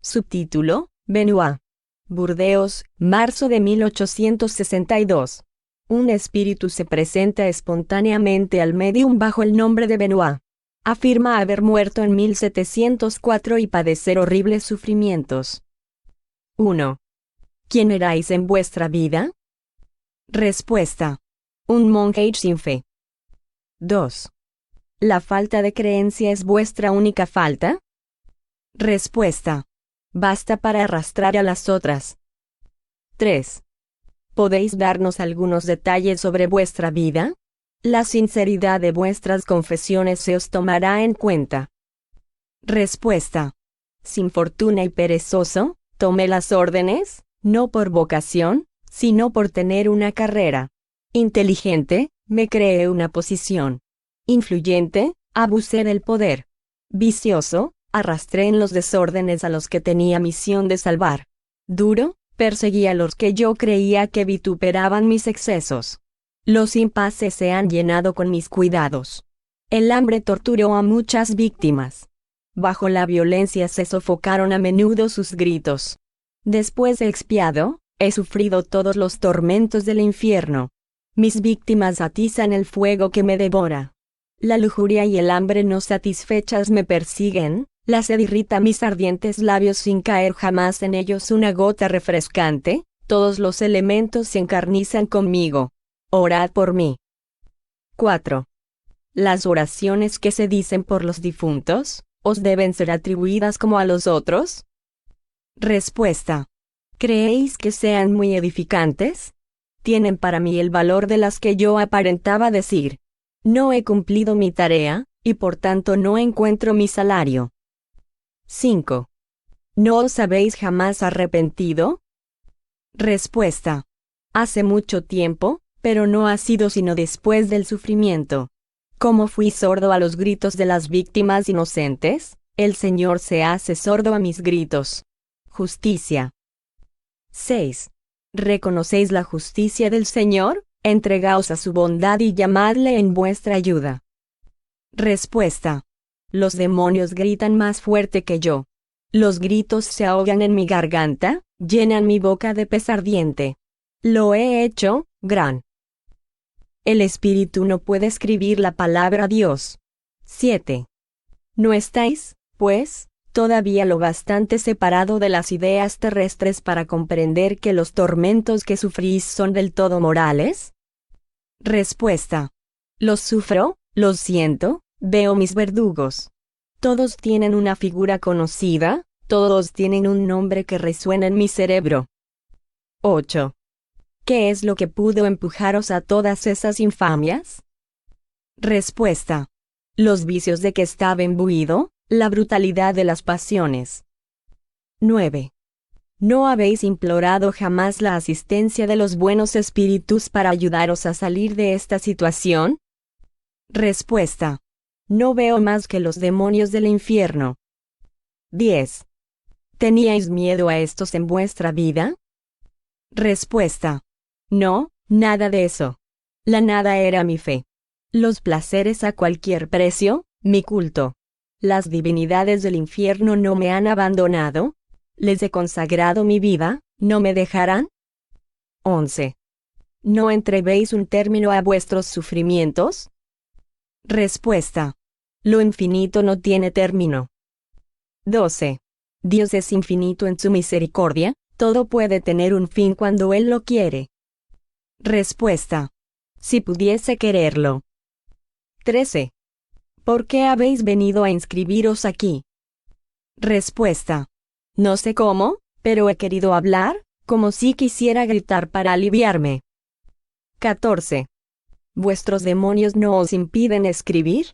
Subtítulo: Benoit. Burdeos, marzo de 1862. Un espíritu se presenta espontáneamente al médium bajo el nombre de Benoit. Afirma haber muerto en 1704 y padecer horribles sufrimientos. 1. ¿Quién erais en vuestra vida? Respuesta: un monje sin fe. 2. ¿La falta de creencia es vuestra única falta? Respuesta: basta para arrastrar a las otras. 3. ¿Podéis darnos algunos detalles sobre vuestra vida? La sinceridad de vuestras confesiones se os tomará en cuenta. Respuesta: sin fortuna y perezoso, tomé las órdenes, no por vocación, sino por tener una carrera. Inteligente, me creé una posición. Influyente, abusé del poder. Vicioso, arrastré en los desórdenes a los que tenía misión de salvar. Duro, perseguí a los que yo creía que vituperaban mis excesos. Los impases se han llenado con mis cuidados. El hambre torturó a muchas víctimas. Bajo la violencia se sofocaron a menudo sus gritos. Después de expiado, he sufrido todos los tormentos del infierno. Mis víctimas atizan el fuego que me devora. La lujuria y el hambre no satisfechas me persiguen, la sed irrita mis ardientes labios sin caer jamás en ellos una gota refrescante, todos los elementos se encarnizan conmigo. Orad por mí. 4. ¿Las oraciones que se dicen por los difuntos, os deben ser atribuidas como a los otros? Respuesta: ¿creéis que sean muy edificantes? Tienen para mí el valor de las que yo aparentaba decir. No he cumplido mi tarea, y por tanto no encuentro mi salario. 5. ¿No os habéis jamás arrepentido? Respuesta: hace mucho tiempo, pero no ha sido sino después del sufrimiento. Como fui sordo a los gritos de las víctimas inocentes, el Señor se hace sordo a mis gritos. Justicia. 6. ¿Reconocéis la justicia del Señor? Entregaos a su bondad y llamadle en vuestra ayuda. Respuesta: los demonios gritan más fuerte que yo. Los gritos se ahogan en mi garganta, llenan mi boca de pez ardiente. Lo he hecho, gran. El espíritu no puede escribir la palabra Dios. 7. ¿No estáis, pues, todavía lo bastante separado de las ideas terrestres para comprender que los tormentos que sufrís son del todo morales? Respuesta: los sufro, los siento, veo mis verdugos. Todos tienen una figura conocida, todos tienen un nombre que resuena en mi cerebro. 8. ¿Qué es lo que pudo empujaros a todas esas infamias? Respuesta: los vicios de que estaba imbuido, la brutalidad de las pasiones. 9. ¿No habéis implorado jamás la asistencia de los buenos espíritus para ayudaros a salir de esta situación? Respuesta: no veo más que los demonios del infierno. 10. ¿Teníais miedo a estos en vuestra vida? Respuesta: no, nada de eso. La nada era mi fe. Los placeres a cualquier precio, mi culto. Las divinidades del infierno no me han abandonado. Les he consagrado mi vida, ¿no me dejarán? 11. ¿No entrevéis un término a vuestros sufrimientos? Respuesta: lo infinito no tiene término. 12. Dios es infinito en su misericordia, todo puede tener un fin cuando Él lo quiere. Respuesta: si pudiese quererlo. 13. ¿Por qué habéis venido a inscribiros aquí? Respuesta: no sé cómo, pero he querido hablar, como si quisiera gritar para aliviarme. 14. ¿Vuestros demonios no os impiden escribir?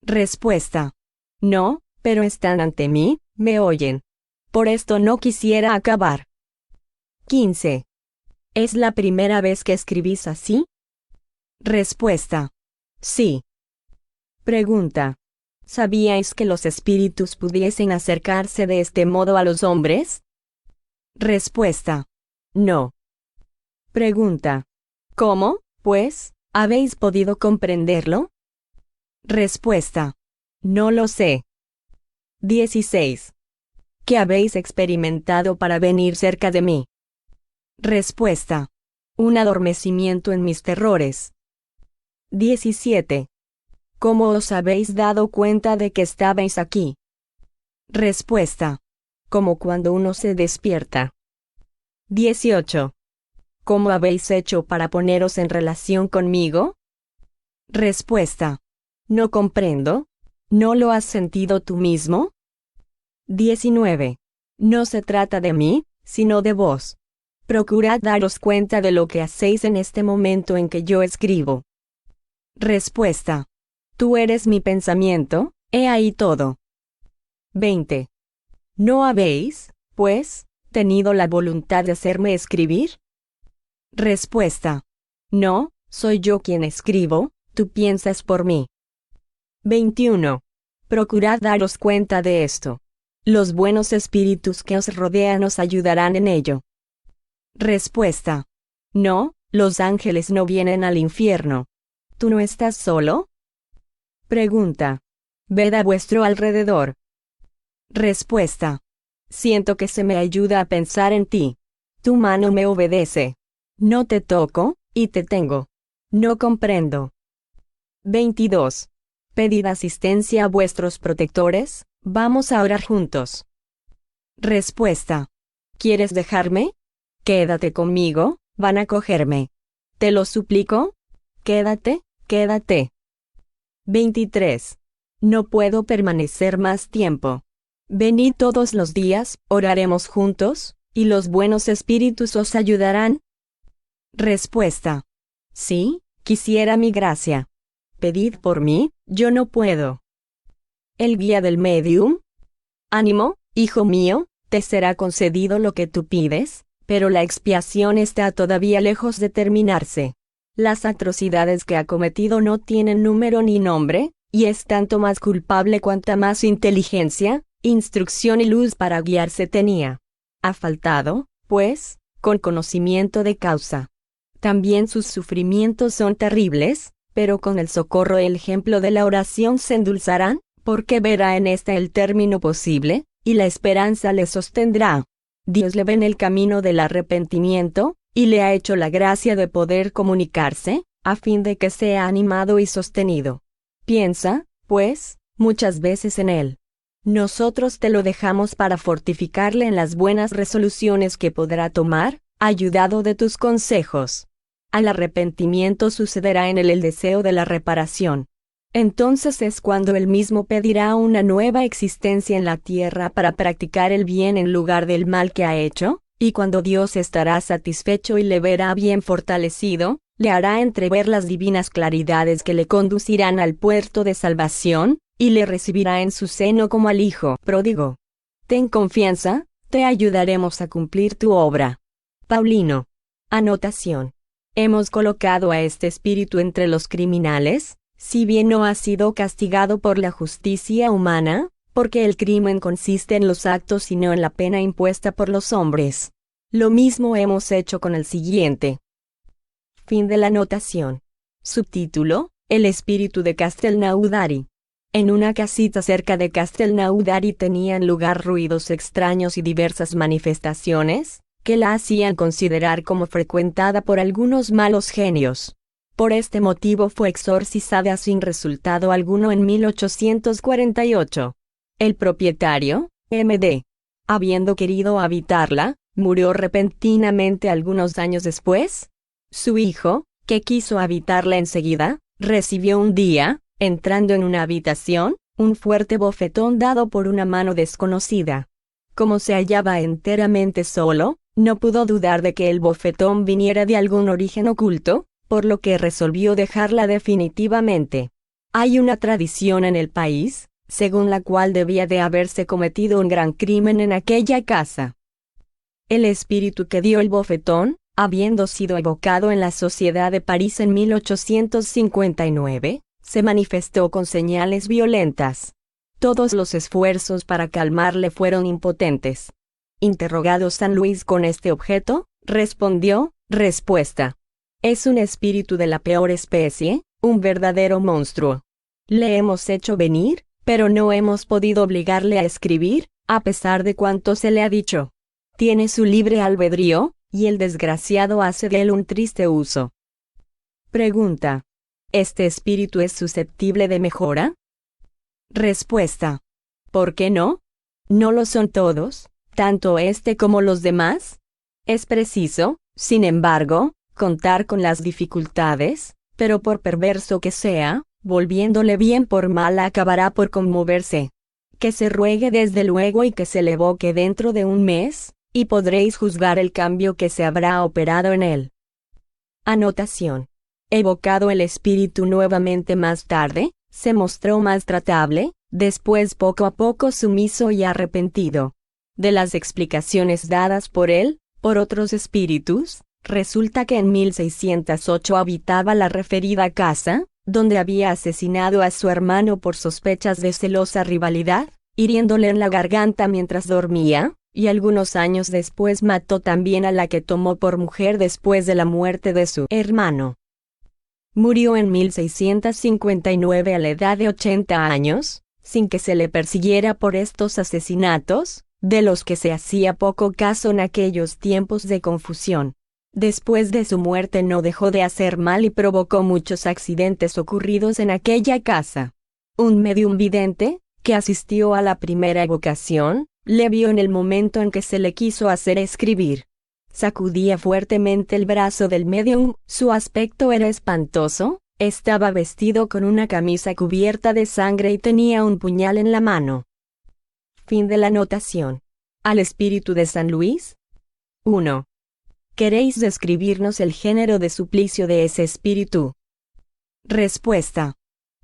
Respuesta: no, pero están ante mí, me oyen. Por esto no quisiera acabar. 15. ¿Es la primera vez que escribís así? Respuesta: sí. Pregunta: ¿sabíais que los espíritus pudiesen acercarse de este modo a los hombres? Respuesta: no. Pregunta: ¿cómo, pues, habéis podido comprenderlo? Respuesta: no lo sé. 16. ¿Qué habéis experimentado para venir cerca de mí? Respuesta. Un adormecimiento en mis terrores. 17. ¿Cómo os habéis dado cuenta de que estabais aquí? Respuesta. Como cuando uno se despierta. 18. ¿Cómo habéis hecho para poneros en relación conmigo? Respuesta. No comprendo. ¿No lo has sentido tú mismo? 19. No se trata de mí, sino de vos. Procurad daros cuenta de lo que hacéis en este momento en que yo escribo. Respuesta. Tú eres mi pensamiento, he ahí todo. 20. ¿No habéis, pues, tenido la voluntad de hacerme escribir? Respuesta. No, soy yo quien escribo, tú piensas por mí. 21. Procurad daros cuenta de esto. Los buenos espíritus que os rodean os ayudarán en ello. Respuesta. No, los ángeles no vienen al infierno. ¿Tú no estás solo? Pregunta. Ved a vuestro alrededor. Respuesta. Siento que se me ayuda a pensar en ti. Tu mano me obedece. No te toco, y te tengo. No comprendo. 22. Pedid asistencia a vuestros protectores, vamos a orar juntos. Respuesta. ¿Quieres dejarme? Quédate conmigo, van a cogerme. Te lo suplico. Quédate, quédate. 23. No puedo permanecer más tiempo. Venid todos los días, oraremos juntos, y los buenos espíritus os ayudarán. Respuesta. Sí, quisiera mi gracia. Pedid por mí, yo no puedo. El guía del medium. Ánimo, hijo mío, te será concedido lo que tú pides, pero la expiación está todavía lejos de terminarse. Las atrocidades que ha cometido no tienen número ni nombre, y es tanto más culpable cuanta más inteligencia, instrucción y luz para guiarse tenía. Ha faltado, pues, con conocimiento de causa. También sus sufrimientos son terribles, pero con el socorro y el ejemplo de la oración se endulzarán, porque verá en ésta el término posible, y la esperanza le sostendrá. Dios le ve en el camino del arrepentimiento, y le ha hecho la gracia de poder comunicarse, a fin de que sea animado y sostenido. Piensa, pues, muchas veces en él. Nosotros te lo dejamos para fortificarle en las buenas resoluciones que podrá tomar, ayudado de tus consejos. Al arrepentimiento sucederá en él el deseo de la reparación. Entonces es cuando él mismo pedirá una nueva existencia en la tierra para practicar el bien en lugar del mal que ha hecho, y cuando Dios estará satisfecho y le verá bien fortalecido, le hará entrever las divinas claridades que le conducirán al puerto de salvación, y le recibirá en su seno como al hijo pródigo. Ten confianza, te ayudaremos a cumplir tu obra. Paulino. Anotación. Hemos colocado a este espíritu entre los criminales, si bien no ha sido castigado por la justicia humana, porque el crimen consiste en los actos y no en la pena impuesta por los hombres. Lo mismo hemos hecho con el siguiente. Fin de la anotación. Subtítulo: El espíritu de Castelnaudary. En una casita cerca de Castelnaudary tenían lugar ruidos extraños y diversas manifestaciones, que la hacían considerar como frecuentada por algunos malos genios. Por este motivo fue exorcizada sin resultado alguno en 1848. El propietario, M.D., habiendo querido habitarla, murió repentinamente algunos años después. Su hijo, que quiso habitarla enseguida, recibió un día, entrando en una habitación, un fuerte bofetón dado por una mano desconocida. Como se hallaba enteramente solo, no pudo dudar de que el bofetón viniera de algún origen oculto, por lo que resolvió dejarla definitivamente. Hay una tradición en el país, según la cual debía de haberse cometido un gran crimen en aquella casa. El espíritu que dio el bofetón, habiendo sido evocado en la Sociedad de París en 1859, se manifestó con señales violentas. Todos los esfuerzos para calmarle fueron impotentes. Interrogado San Luis con este objeto, respondió: respuesta. Es un espíritu de la peor especie, un verdadero monstruo. Le hemos hecho venir, pero no hemos podido obligarle a escribir, a pesar de cuanto se le ha dicho. Tiene su libre albedrío, y el desgraciado hace de él un triste uso. Pregunta: ¿este espíritu es susceptible de mejora? Respuesta: ¿por qué no? ¿No lo son todos, tanto este como los demás? Es preciso, sin embargo, contar con las dificultades, pero por perverso que sea, volviéndole bien por mal acabará por conmoverse. Que se ruegue desde luego y que se le evoque dentro de un mes, y podréis juzgar el cambio que se habrá operado en él. Anotación: evocado el espíritu nuevamente más tarde, se mostró más tratable, después poco a poco sumiso y arrepentido. De las explicaciones dadas por él, por otros espíritus, resulta que en 1608 habitaba la referida casa, donde había asesinado a su hermano por sospechas de celosa rivalidad, hiriéndole en la garganta mientras dormía, y algunos años después mató también a la que tomó por mujer después de la muerte de su hermano. Murió en 1659 a la edad de 80 años, sin que se le persiguiera por estos asesinatos, de los que se hacía poco caso en aquellos tiempos de confusión. Después de su muerte no dejó de hacer mal y provocó muchos accidentes ocurridos en aquella casa. Un médium vidente, que asistió a la primera evocación, le vio en el momento en que se le quiso hacer escribir. Sacudía fuertemente el brazo del médium, su aspecto era espantoso, estaba vestido con una camisa cubierta de sangre y tenía un puñal en la mano. Fin de la anotación. Al espíritu de San Luis. 1. ¿Queréis describirnos el género de suplicio de ese espíritu? Respuesta: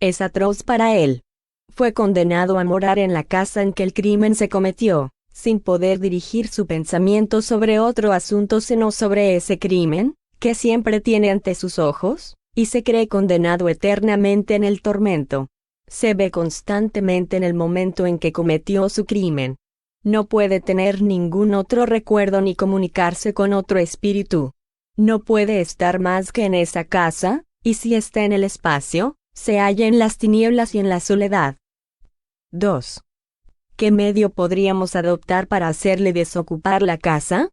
es atroz para él. Fue condenado a morar en la casa en que el crimen se cometió, sin poder dirigir su pensamiento sobre otro asunto sino sobre ese crimen, que siempre tiene ante sus ojos, y se cree condenado eternamente en el tormento. Se ve constantemente en el momento en que cometió su crimen. No puede tener ningún otro recuerdo ni comunicarse con otro espíritu. No puede estar más que en esa casa, y si está en el espacio, se halla en las tinieblas y en la soledad. 2. ¿Qué medio podríamos adoptar para hacerle desocupar la casa?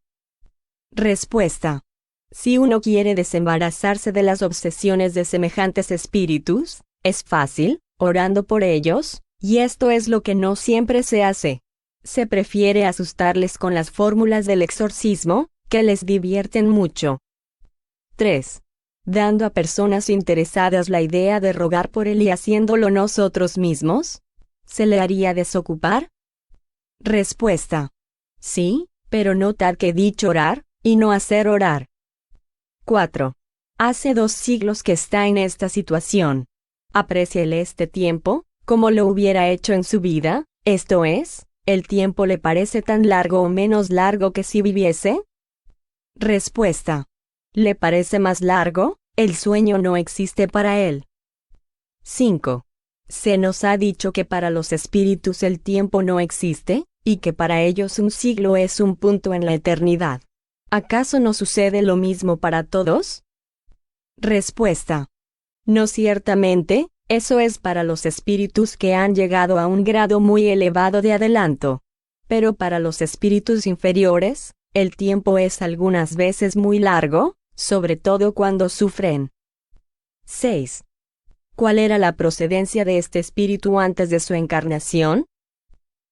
Respuesta: si uno quiere desembarazarse de las obsesiones de semejantes espíritus, es fácil, orando por ellos, y esto es lo que no siempre se hace. Se prefiere asustarles con las fórmulas del exorcismo, que les divierten mucho. 3. Dando a personas interesadas la idea de rogar por él y haciéndolo nosotros mismos, ¿se le haría desocupar? Respuesta: sí, pero no tal que dicho orar, y no hacer orar. 4. Hace 2 siglos que está en esta situación. ¿Aprecia él este tiempo, como lo hubiera hecho en su vida? Esto es, ¿el tiempo le parece tan largo o menos largo que si viviese? Respuesta: ¿le parece más largo? El sueño no existe para él. 5. Se nos ha dicho que para los espíritus el tiempo no existe, y que para ellos un siglo es un punto en la eternidad. ¿Acaso no sucede lo mismo para todos? Respuesta: no ciertamente, eso es para los espíritus que han llegado a un grado muy elevado de adelanto. Pero para los espíritus inferiores, el tiempo es algunas veces muy largo, sobre todo cuando sufren. 6. ¿Cuál era la procedencia de este espíritu antes de su encarnación?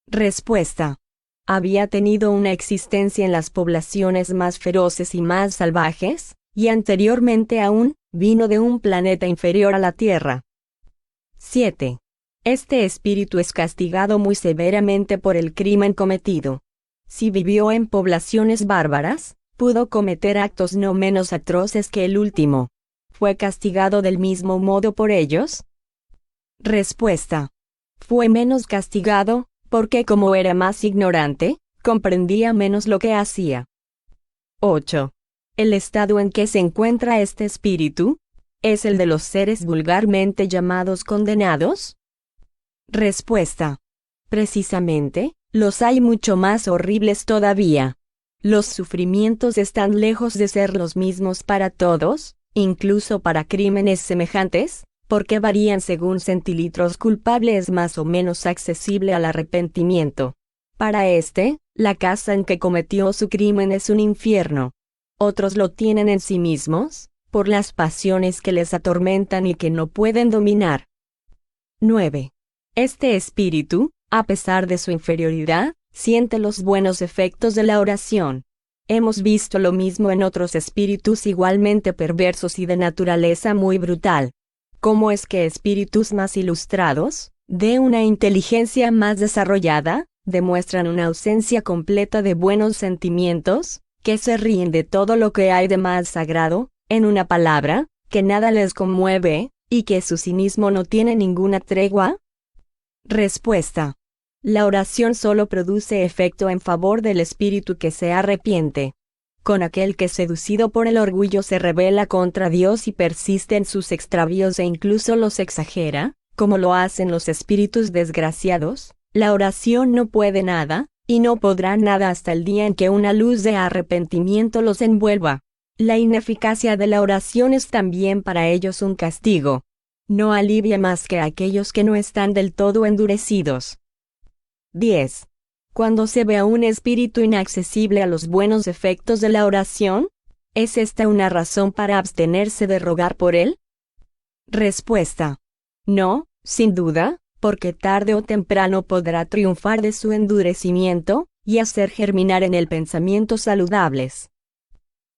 Respuesta: había tenido una existencia en las poblaciones más feroces y más salvajes, y anteriormente aún, vino de un planeta inferior a la Tierra. 7. Este espíritu es castigado muy severamente por el crimen cometido. Si vivió en poblaciones bárbaras, pudo cometer actos no menos atroces que el último. ¿Fue castigado del mismo modo por ellos? Respuesta: fue menos castigado, porque como era más ignorante, comprendía menos lo que hacía. 8. ¿El estado en que se encuentra este espíritu es el de los seres vulgarmente llamados condenados? Respuesta: precisamente, los hay mucho más horribles todavía. Los sufrimientos están lejos de ser los mismos para todos, incluso para crímenes semejantes, porque varían según centilitros culpable es más o menos accesible al arrepentimiento. Para éste, la casa en que cometió su crimen es un infierno. Otros lo tienen en sí mismos, por las pasiones que les atormentan y que no pueden dominar. 9. Este espíritu, a pesar de su inferioridad, siente los buenos efectos de la oración. Hemos visto lo mismo en otros espíritus igualmente perversos y de naturaleza muy brutal. ¿Cómo es que espíritus más ilustrados, de una inteligencia más desarrollada, demuestran una ausencia completa de buenos sentimientos, que se ríen de todo lo que hay de más sagrado, en una palabra, que nada les conmueve, y que su cinismo no tiene ninguna tregua? Respuesta. La oración solo produce efecto en favor del espíritu que se arrepiente. Con aquel que seducido por el orgullo se rebela contra Dios y persiste en sus extravíos e incluso los exagera, como lo hacen los espíritus desgraciados, la oración no puede nada, y no podrá nada hasta el día en que una luz de arrepentimiento los envuelva. La ineficacia de la oración es también para ellos un castigo. No alivia más que a aquellos que no están del todo endurecidos. 10. Cuando se ve a un espíritu inaccesible a los buenos efectos de la oración, ¿es esta una razón para abstenerse de rogar por él? Respuesta. No, sin duda, porque tarde o temprano podrá triunfar de su endurecimiento, y hacer germinar en él pensamientos saludables.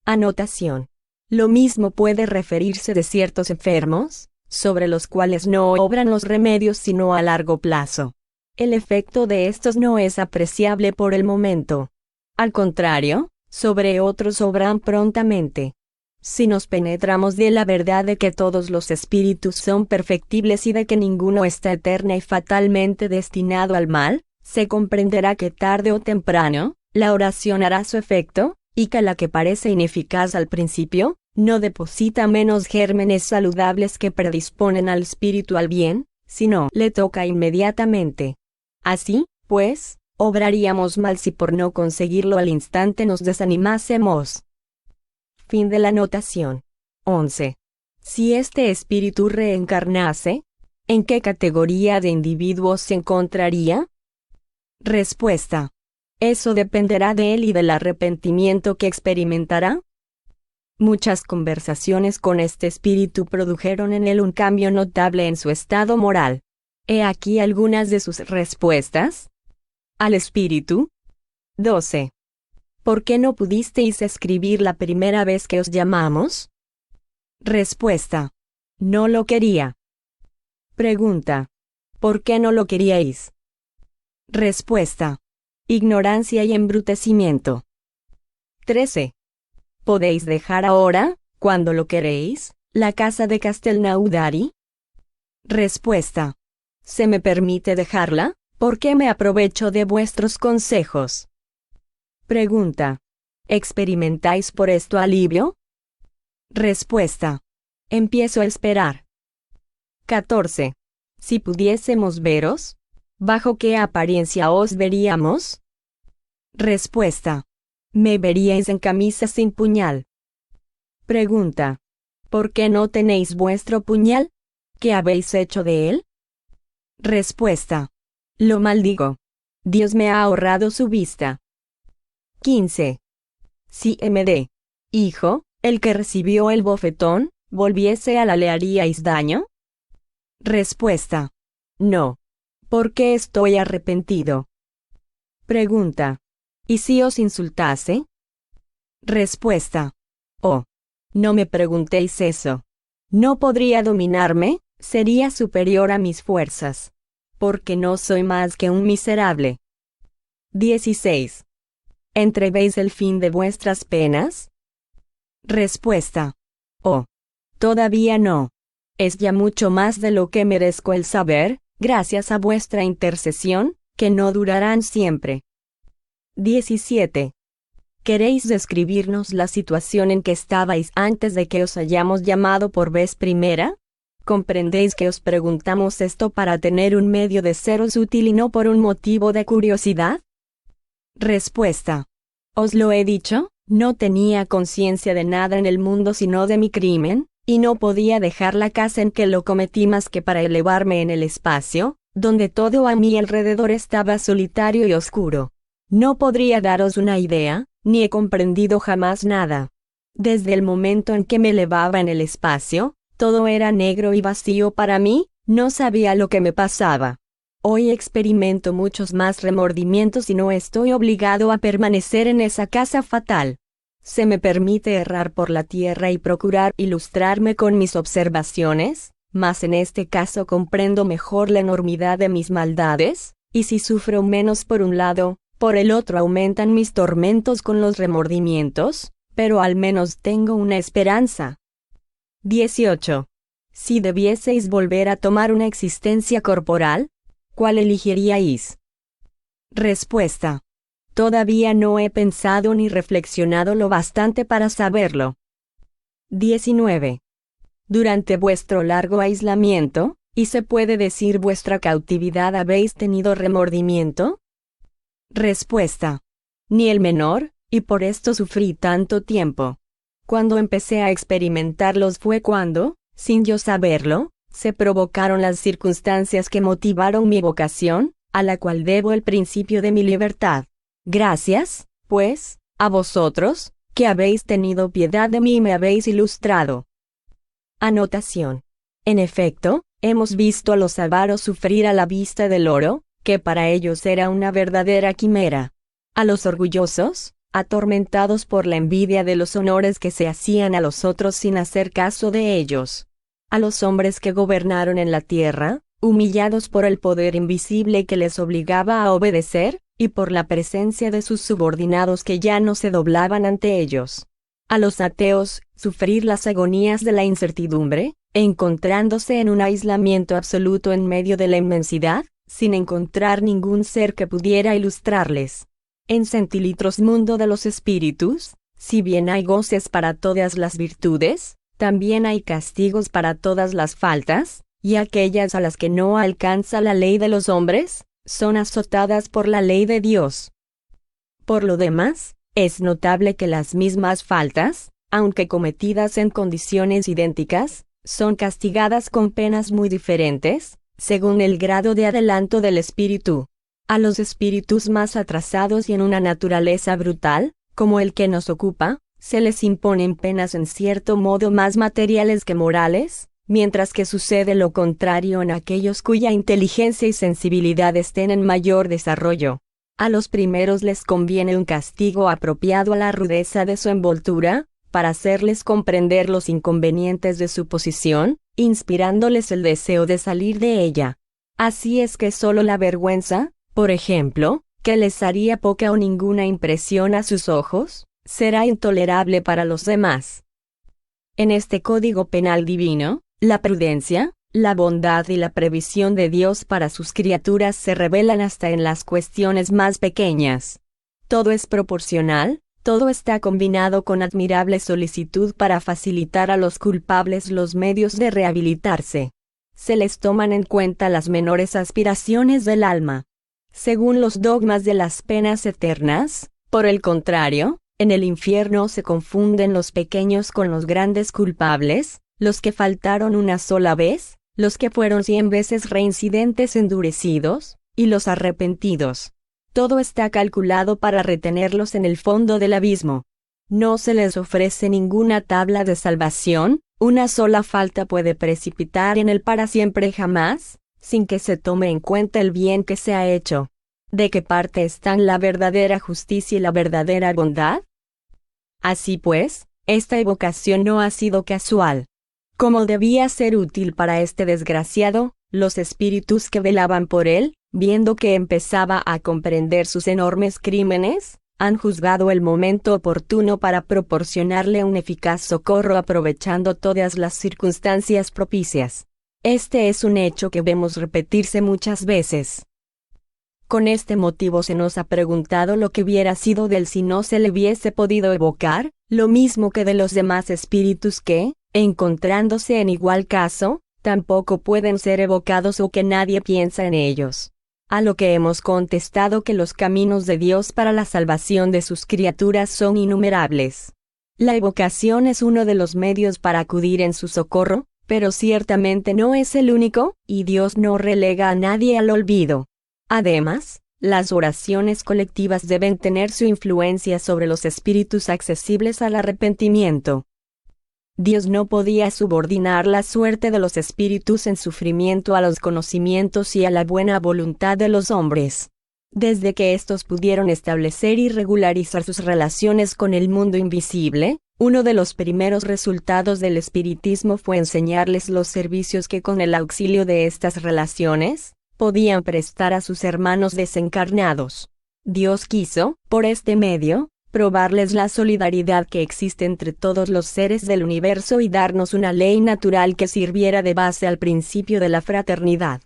Anotación. Lo mismo puede referirse de ciertos enfermos, sobre los cuales no obran los remedios sino a largo plazo. El efecto de estos no es apreciable por el momento. Al contrario, sobre otros obran prontamente. Si nos penetramos de la verdad de que todos los espíritus son perfectibles y de que ninguno está eterna y fatalmente destinado al mal, se comprenderá que tarde o temprano, la oración hará su efecto, y que la que parece ineficaz al principio, no deposita menos gérmenes saludables que predisponen al espíritu al bien, sino le toca inmediatamente. Así, pues, obraríamos mal si por no conseguirlo al instante nos desanimásemos. Fin de la anotación. 11. Si este espíritu reencarnase, ¿en qué categoría de individuos se encontraría? Respuesta. Eso dependerá de él y del arrepentimiento que experimentará. Muchas conversaciones con este espíritu produjeron en él un cambio notable en su estado moral. He aquí algunas de sus respuestas. Al espíritu. 12. ¿Por qué no pudisteis escribir la primera vez que os llamamos? Respuesta. No lo quería. Pregunta. ¿Por qué no lo queríais? Respuesta. Ignorancia y embrutecimiento. 13. ¿Podéis dejar ahora, cuando lo queréis, la casa de Castelnaudari? Respuesta. ¿Se me permite dejarla? ¿Por qué me aprovecho de vuestros consejos? Pregunta. ¿Experimentáis por esto alivio? Respuesta. Empiezo a esperar. 14. Si pudiésemos veros, ¿bajo qué apariencia os veríamos? Respuesta. Me veríais en camisa sin puñal. Pregunta. ¿Por qué no tenéis vuestro puñal? ¿Qué habéis hecho de él? Respuesta. Lo maldigo. Dios me ha ahorrado su vista. 15. Si MD, hijo, el que recibió el bofetón, volviese a la ¿le haríais daño? Respuesta. No. Porque estoy arrepentido. Pregunta. ¿Y si os insultase? Respuesta. Oh. No me preguntéis eso. No podría dominarme, sería superior a mis fuerzas. Porque no soy más que un miserable. 16. ¿Entrevéis el fin de vuestras penas? Respuesta. Oh. Todavía no. Es ya mucho más de lo que merezco el saber, gracias a vuestra intercesión, que no durarán siempre. 17. ¿Queréis describirnos la situación en que estabais antes de que os hayamos llamado por vez primera? ¿Comprendéis que os preguntamos esto para tener un medio de seros útil y no por un motivo de curiosidad? Respuesta. Os lo he dicho, no tenía conciencia de nada en el mundo sino de mi crimen, y no podía dejar la casa en que lo cometí más que para elevarme en el espacio, donde todo a mi alrededor estaba solitario y oscuro. No podría daros una idea, ni he comprendido jamás nada. Desde el momento en que me elevaba en el espacio, todo era negro y vacío para mí, no sabía lo que me pasaba. Hoy experimento muchos más remordimientos y no estoy obligado a permanecer en esa casa fatal. Se me permite errar por la tierra y procurar ilustrarme con mis observaciones, mas en este caso comprendo mejor la enormidad de mis maldades, y si sufro menos por un lado, por el otro aumentan mis tormentos con los remordimientos, pero al menos tengo una esperanza. 18. Si debieseis volver a tomar una existencia corporal, ¿cuál elegiríais? Respuesta. Todavía no he pensado ni reflexionado lo bastante para saberlo. 19. Durante vuestro largo aislamiento, y se puede decir vuestra cautividad, ¿habéis tenido remordimiento? Respuesta. Ni el menor, y por esto sufrí tanto tiempo. Cuando empecé a experimentarlos fue cuando, sin yo saberlo, se provocaron las circunstancias que motivaron mi vocación, a la cual debo el principio de mi libertad. Gracias, pues, a vosotros, que habéis tenido piedad de mí y me habéis ilustrado. Anotación. En efecto, hemos visto a los avaros sufrir a la vista del oro, que para ellos era una verdadera quimera. A los orgullosos, atormentados por la envidia de los honores que se hacían a los otros sin hacer caso de ellos. A los hombres que gobernaron en la tierra, humillados por el poder invisible que les obligaba a obedecer, y por la presencia de sus subordinados que ya no se doblaban ante ellos. A los ateos, sufrir las agonías de la incertidumbre, encontrándose en un aislamiento absoluto en medio de la inmensidad, sin encontrar ningún ser que pudiera ilustrarles. En centilitros mundo de los espíritus, si bien hay goces para todas las virtudes, también hay castigos para todas las faltas, y aquellas a las que no alcanza la ley de los hombres, son azotadas por la ley de Dios. Por lo demás, es notable que las mismas faltas, aunque cometidas en condiciones idénticas, son castigadas con penas muy diferentes, según el grado de adelanto del espíritu. A los espíritus más atrasados y en una naturaleza brutal, como el que nos ocupa, se les imponen penas en cierto modo más materiales que morales, mientras que sucede lo contrario en aquellos cuya inteligencia y sensibilidad estén en mayor desarrollo. A los primeros les conviene un castigo apropiado a la rudeza de su envoltura, para hacerles comprender los inconvenientes de su posición, inspirándoles el deseo de salir de ella. Así es que solo la vergüenza, por ejemplo, que les haría poca o ninguna impresión a sus ojos, será intolerable para los demás. En este código penal divino, la prudencia, la bondad y la previsión de Dios para sus criaturas se revelan hasta en las cuestiones más pequeñas. Todo es proporcional, todo está combinado con admirable solicitud para facilitar a los culpables los medios de rehabilitarse. Se les toman en cuenta las menores aspiraciones del alma. Según los dogmas de las penas eternas, por el contrario, en el infierno se confunden los pequeños con los grandes culpables, los que faltaron una sola vez, los que fueron 100 veces reincidentes endurecidos, y los arrepentidos. Todo está calculado para retenerlos en el fondo del abismo. No se les ofrece ninguna tabla de salvación, una sola falta puede precipitar en el para siempre jamás, sin que se tome en cuenta el bien que se ha hecho. ¿De qué parte están la verdadera justicia y la verdadera bondad? Así pues, esta evocación no ha sido casual. Como debía ser útil para este desgraciado, los espíritus que velaban por él, viendo que empezaba a comprender sus enormes crímenes, han juzgado el momento oportuno para proporcionarle un eficaz socorro aprovechando todas las circunstancias propicias. Este es un hecho que vemos repetirse muchas veces. Con este motivo se nos ha preguntado lo que hubiera sido de él si no se le hubiese podido evocar, lo mismo que de los demás espíritus que, encontrándose en igual caso, tampoco pueden ser evocados o que nadie piensa en ellos. A lo que hemos contestado que los caminos de Dios para la salvación de sus criaturas son innumerables. La evocación es uno de los medios para acudir en su socorro, pero ciertamente no es el único, y Dios no relega a nadie al olvido. Además, Las oraciones colectivas deben tener su influencia sobre los espíritus accesibles al arrepentimiento. Dios no podía subordinar la suerte de los espíritus en sufrimiento a los conocimientos y a la buena voluntad de los hombres. Desde que éstos pudieron establecer y regularizar sus relaciones con el mundo invisible, uno de los primeros resultados del espiritismo fue enseñarles los servicios que con el auxilio de estas relaciones, podían prestar a sus hermanos desencarnados. Dios quiso, por este medio, probarles la solidaridad que existe entre todos los seres del universo y darnos una ley natural que sirviera de base al principio de la fraternidad.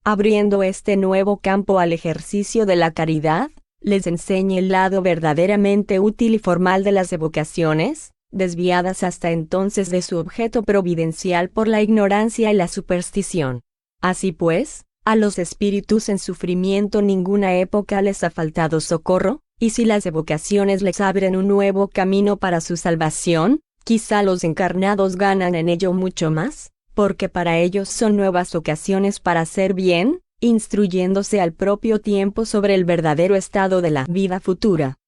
Abriendo este nuevo campo al ejercicio de la caridad, les enseña el lado verdaderamente útil y formal de las evocaciones, desviadas hasta entonces de su objeto providencial por la ignorancia y la superstición. Así pues, a los espíritus en sufrimiento ninguna época les ha faltado socorro, y si las evocaciones les abren un nuevo camino para su salvación, quizá los encarnados ganan en ello mucho más, porque para ellos son nuevas ocasiones para hacer bien, instruyéndose al propio tiempo sobre el verdadero estado de la vida futura.